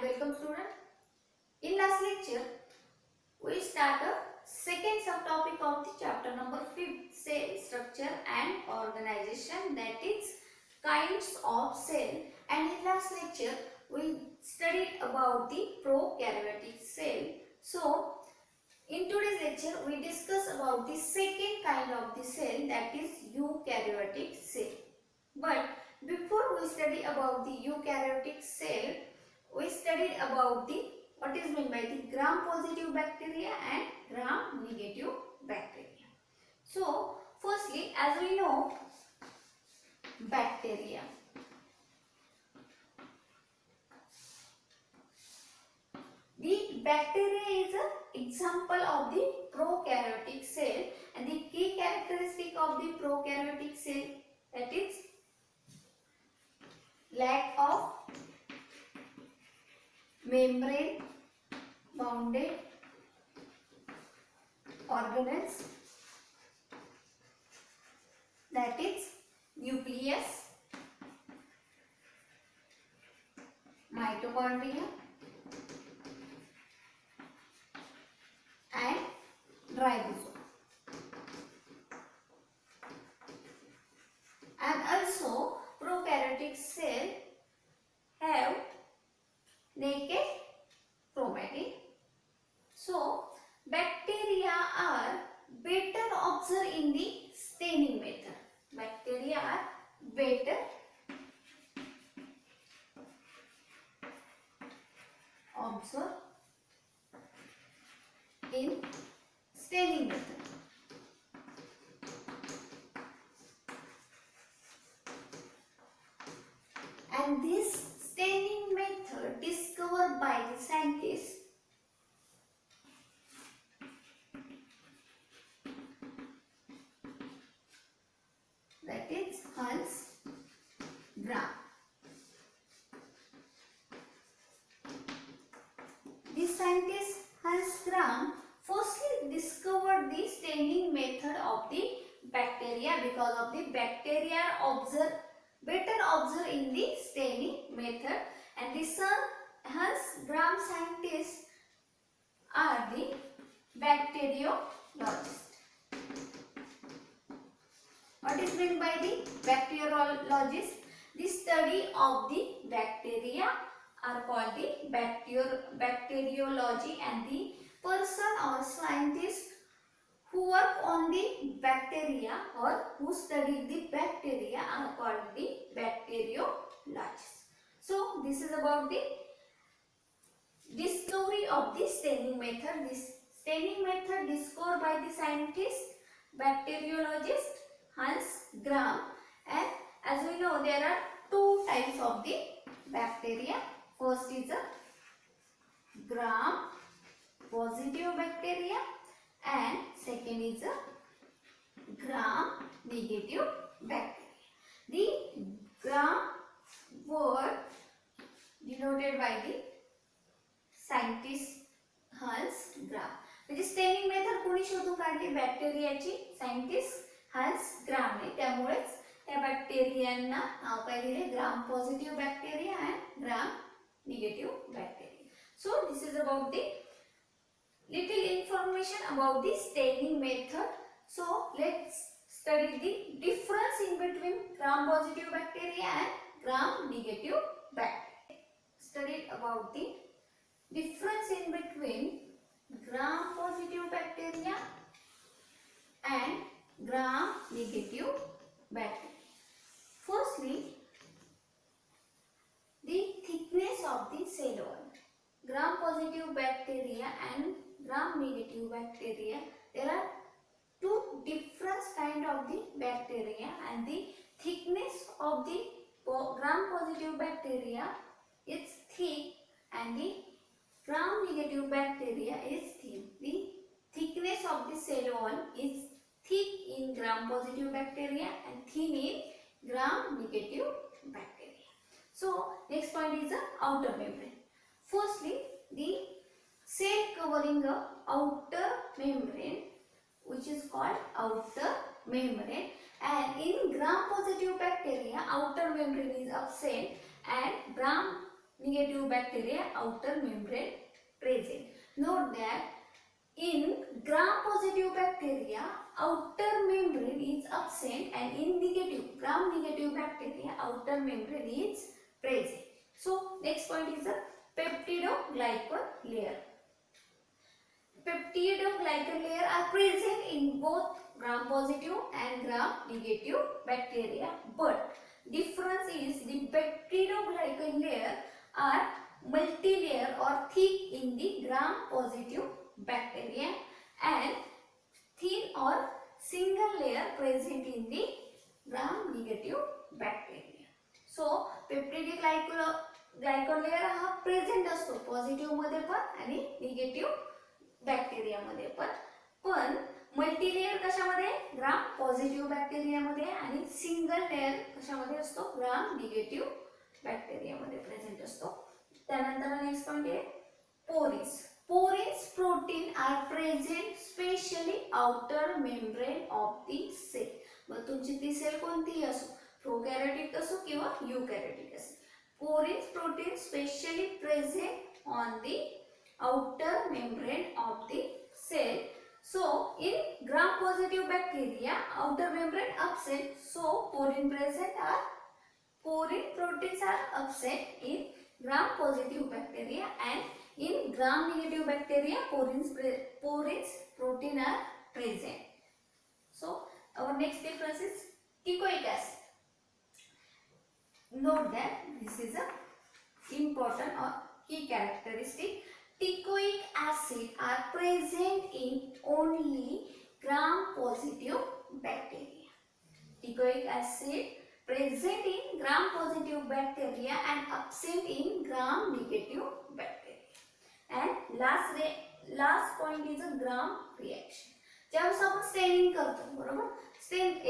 and welcome student. In last lecture, we start a second subtopic of the chapter number 5, cell structure and organization, that is kinds of cell. And in last lecture, we studied about the prokaryotic cell. So, in today's lecture, we discuss about the second kind of the cell, that is eukaryotic cell. But before we study about the eukaryotic cell, we studied about the what is meant by the gram-positive bacteria and gram-negative bacteria. So, firstly, as we know, bacteria. The bacteria is an example of the prokaryotic cell, and the key characteristic of the prokaryotic cell, that is lack of membrane bounded organelles, that is nucleus, mitochondria and ribosome. And also prokaryotic cell have naked chromatin. So bacteria are better observed in the staining method. Bacteria are better observed in staining method. And this staining method discovered by the scientists that is Hans Gram. The scientist Hans Gram firstly discovered the staining method of the bacteria because of the bacteria better observed in the staining method, and the Hans Gram scientists are the bacteriologists. What is meant by the bacteriologist? The study of the bacteria are called the bacteriology, and the person or scientist who work on the bacteria or who study the bacteria are called the bacteriologists. So this is about the discovery of the staining method. This staining method discovered by the scientist bacteriologist Hans Gram, and as we know there are two types of the bacteria. First is a gram positive bacteria and second is a gram negative bacteria. The gram word denoted by the scientist Hans Gram. म्हणजे staining method कोणी शोधून काढली? बॅक्टेरियाची scientist Hans ग्रामने. त्यामुळेच त्या बॅक्टेरियांना नाव काय दिले? Gram positive bacteria and Gram negative bacteria. So this is about the little information about the staining method. So let's study the difference in between gram positive bacteria and gram negative bacteria. Study about the difference in between gram positive bacteria and gram negative bacteria. Firstly, the thickness of the cell wall. Gram positive bacteria and gram negative bacteria, there are two different kind of the bacteria, and the thickness of the gram positive bacteria is thick and the gram negative bacteria is thin. The thickness of the cell wall is thick in gram positive bacteria and thin in gram negative bacteria. So next point is the outer membrane. Firstly, the cell covering a outer membrane, which is called outer membrane, and in gram positive bacteria outer membrane is absent and gram negative bacteria outer membrane present. Note that in gram-positive bacteria, outer membrane is absent, and in gram-negative bacteria, outer membrane is present. So next point is the peptidoglycan layer. Peptidoglycan layer are present in both gram-positive and gram-negative bacteria, but difference is the peptidoglycan layer are multilayer or thick in the gram-positive bacteria and thin or single layer present in the gram-negative bacteria. So peptidoglycan layer हा present असतो positive मध्ये पण आणि negative bacteria मध्ये पण multilayer कशामध्ये ग्राम positive bacteria मध्ये आणि सिंगल लेयर कशामध्ये असतो ग्राम निगेटिव्ह बॅक्टेरिया मध्ये प्रेझेंट असतो. त्यानंतर नेक्स्ट पॉइंट आहे porridge. Porins protein are present specially outer membrane of the cell. मग तुमची ती सेल कोणतीही असो, प्रोकॅरियोटिक असो किंवा यूकॅरियोटिक असो, porins protein specially present on the outer membrane of the cell. So in gram positive bacteria, outer membrane absent, so porin proteins are absent in gram positive bacteria, and in gram negative bacteria porins protein are present. So our next difference is teichoic acid. Note that this is a important or key characteristic. Teichoic acid are present in only gram positive bacteria. Teichoic acid present in gram positive bacteria and absent in gram negative bacteria. And last point is a gram reaction. ज्यावेळेस आपण staining करतो बरोबर,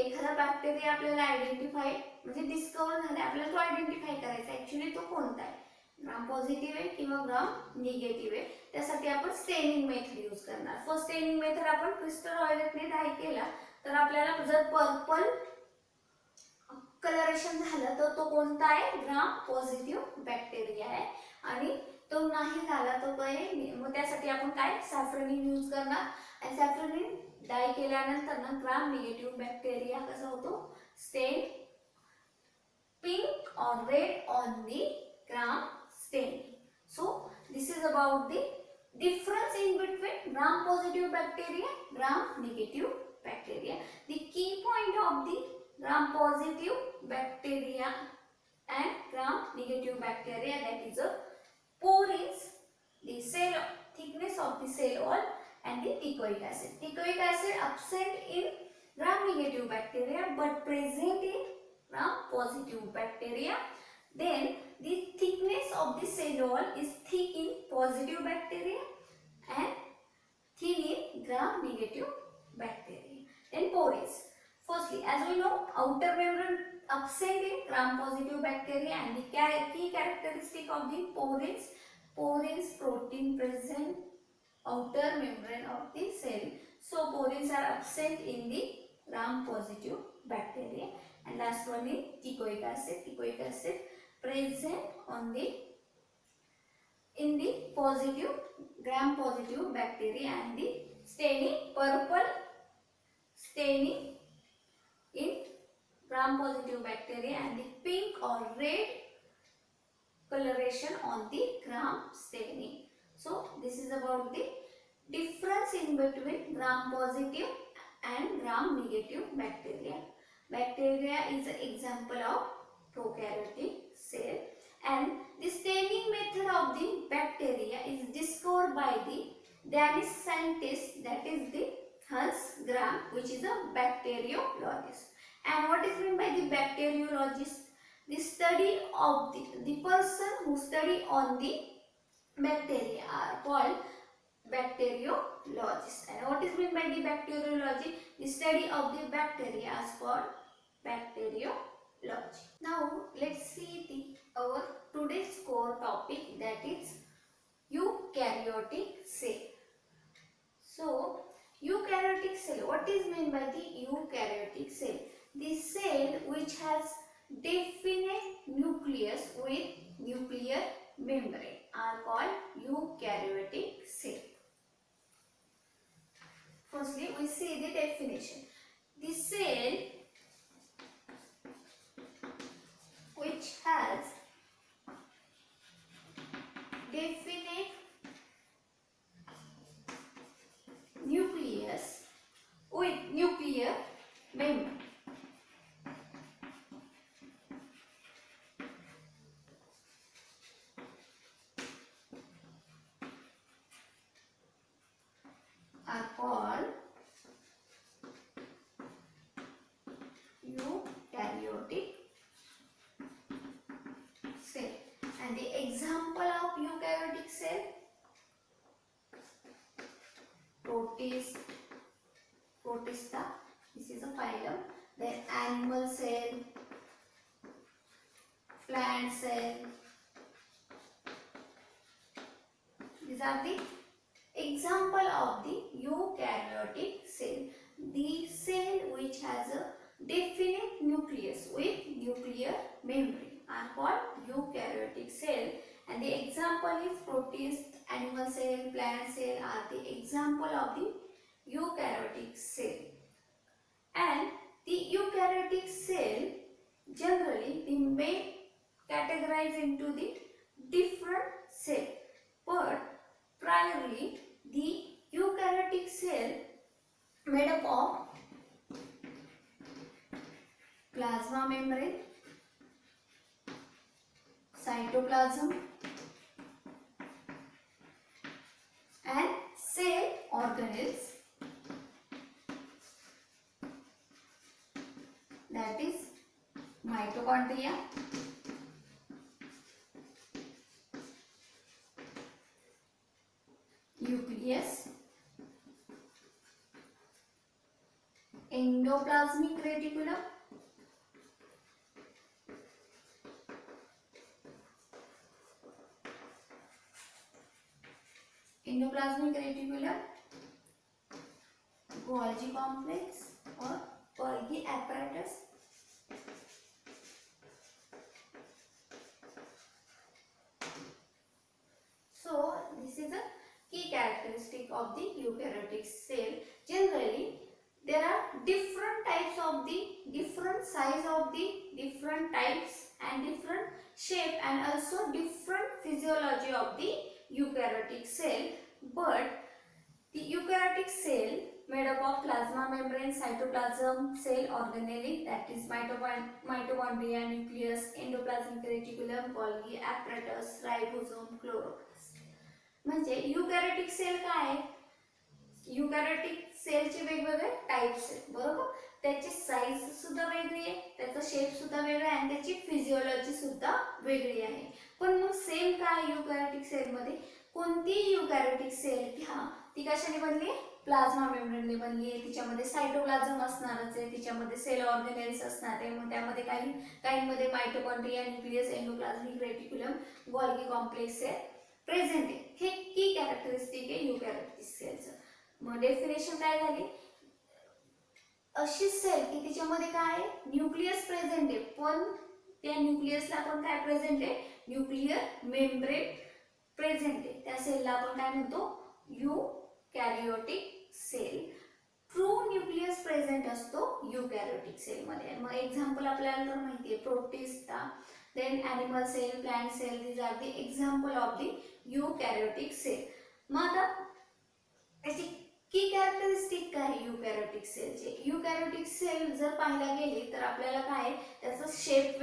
एखादा bacteria आपल्याला identify म्हणजे discover झाले, आपल्याला तो आयडेंटिफाय करायचा ऍक्च्युली तो कोणता आहे, ग्राम पॉझिटिव्ह आहे किंवा ग्राम निगेटिव्ह आहे. त्यासाठी आपण स्टेनिंग मेथड यूज करणार. फर्स्ट स्टेनिंग मेथड आपण क्रिस्टल ऑइलने डाय केला तर आपल्याला जर पर्पल कलरेशन झालं तर तो कोणता आहे, ग्राम पॉझिटिव्ह बॅक्टेरिया आहे. आणि तो नाही झाला तो काय, मग त्यासाठी आपण काय सॅफ्रनिन यूज करणार. आणि सॅफ्रनिन डाय केल्यानंतर ना ग्राम निगेटिव्ह बॅक्टेरिया कसा होतो, स्टेन पिंक और red on the gram stain. So this is about the difference in between gram positive bacteria, gram negative bacteria. The key point of the gram positive bacteria and gram negative bacteria, that is a porins, the cell thickness of the cell wall, and the teichoic acid. Teichoic acid absent in gram negative bacteria but present in gram positive bacteria. Then the thickness of the cell wall is thick in positive bacteria and thin in gram negative bacteria. Then porins. Firstly, as we know, outer membrane absent in gram positive bacteria, and the key characteristic of the porins protein present outer membrane of the cell. So porins are absent in the gram positive bacteria. And last one is teichoic acid. Teichoic acid present on the in the positive gram positive bacteria, and the staining purple staining in gram positive bacteria, and the pink or red coloration on the gram staining. So this is about the difference in between gram positive and gram negative bacteria. Bacteria is an example of prokaryotic cell, and the staining method of the bacteria is discovered by the Danish scientist, that is the Hans Gram, which is a bacteriologist. And what is meant by the bacteriologist? The study of the person who study on the bacteria are called bacteriologist. And what is meant by the bacteriology? The study of the bacteria is called bacteriology. Now let's see our today's core topic, that is eukaryotic cell. So eukaryotic cell, what is meant by the eukaryotic cell? The cell which has definite nucleus with nuclear membrane are called eukaryotic cell. Firstly, we see the definition. The cell which has definite nucleus with nuclear membrane are called eukaryotic cell. And the example of eukaryotic cell: Protista, this is a phylum. Then animal cell, plant cell. These are the example of the eukaryotic cell. The cell which has a definite nucleus with nuclear membrane are called eukaryotic cell. And the example is protist, animal cell, plant cell are the example of the eukaryotic cell. And the eukaryotic cell generally we may categorize into the different cell, but primarily the eukaryotic cell made up of plasma membrane, cytoplasm and cell organelles, that is mitochondria, nucleus, endoplasmic reticulum, Golgi complex or Golgi apparatus, so this is a key characteristic of the eukaryotic cell. Generally there are different types of the different size of the different types and different shape and also different physiology of the eukaryotic cell, but the eukaryotic cell made up of plasma membrane, cytoplasm, cell organelle, that is mitochondria, nucleus, endoplasmic reticulum, Golgi apparatus, ribosome, chloroplast. म्हणजे eukaryotic cell काय आहे? eukaryotic सेलचे वेगवेगळे types आहेत, बरोबर. त्याची size सुद्धा वेगळी आहे, त्याचा शेप सुद्धा वेगळा आहे आणि त्याची फिजियोलॉजी सुद्धा वेगळी आहे. पण मग सेल काय eukaryotic सेल मध्ये? कोणती eukaryotic सेल घ्या, ती कशाने बनली? प्लाझ्मा मेम्ब्रेनने बनली आहे. तिच्यामध्ये सायटोप्लाझम असणारच आहे, तिच्यामध्ये सेल ऑर्गेनेल्स असणार आहे. मग त्यामध्ये काहींमध्ये mitochondria, nucleus, endoplasmic reticulum, Golgi complex आहे प्रेझेंट आहे. हे की कॅरेक्टरिस्टिक आहे eukaryotic सेलचं. मग डेफिनेशन काय झाली? अशी सेल की तिच्यामध्ये काय आहे? न्यूक्लियस प्रेझेंट आहे, पण त्या न्यूक्लियसला पण काय प्रेझेंट आहे? न्यूक्लियर मेम्ब्रेन प्रेझेंट आहे. त्या सेलला आपण काय म्हणतो? यूकॅरियोटिक सेल. ट्रू न्यूक्लियस प्रेझेंट असतो यूकॅरियोटिक सेल मध्ये. मग एक्झाम्पल आपल्याला तर माहिती आहे, protista, then animal cell, plant cell, these are the example of the eukaryotic cell. मग आता याची की कॅरेक्टरिस्टिक काय यूकॅरियोटिक सेलचे? यूकॅरियोटिक सेल जर पाहायला गेले तर आपल्याला काय, त्याचा शेप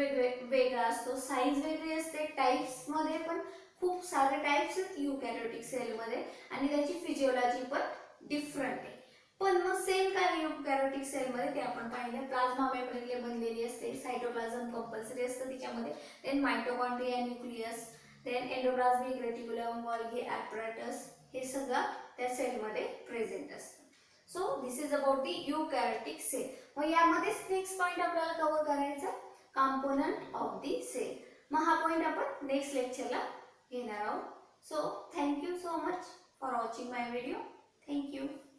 वेगळा असतो, साईज वेगळी असते, टाइप्स मध्ये पण खूप सारे टाइप्स आहेत यूकॅरियोटिक सेल मध्ये आणि त्याची फिजियोलॉजी पण डिफरंट आहे. पण मग सेल काय यूकॅरियोटिक सेल मध्ये ते आपण पाहिले. प्लाझ्मा मेम्ब्रेनने बनलेली असते, सायटोप्लाझम कंपल्सरी असतं तिच्यामध्ये, then mitochondria, nucleus, then endoplasmic reticulum, Golgi apparatus, हे सगळं त्या सेल मध्ये प्रेझेंट असतं. So this is about the eukaryotic cell. मग यामध्येच नेक्स्ट पॉइंट आपल्याला कव्हर करायचा, कंपोनंट ऑफ द सेल. मग हा पॉइंट आपण नेक्स्ट लेक्चरला घेणार आहोत. So thank you so much for watching my video. Thank you.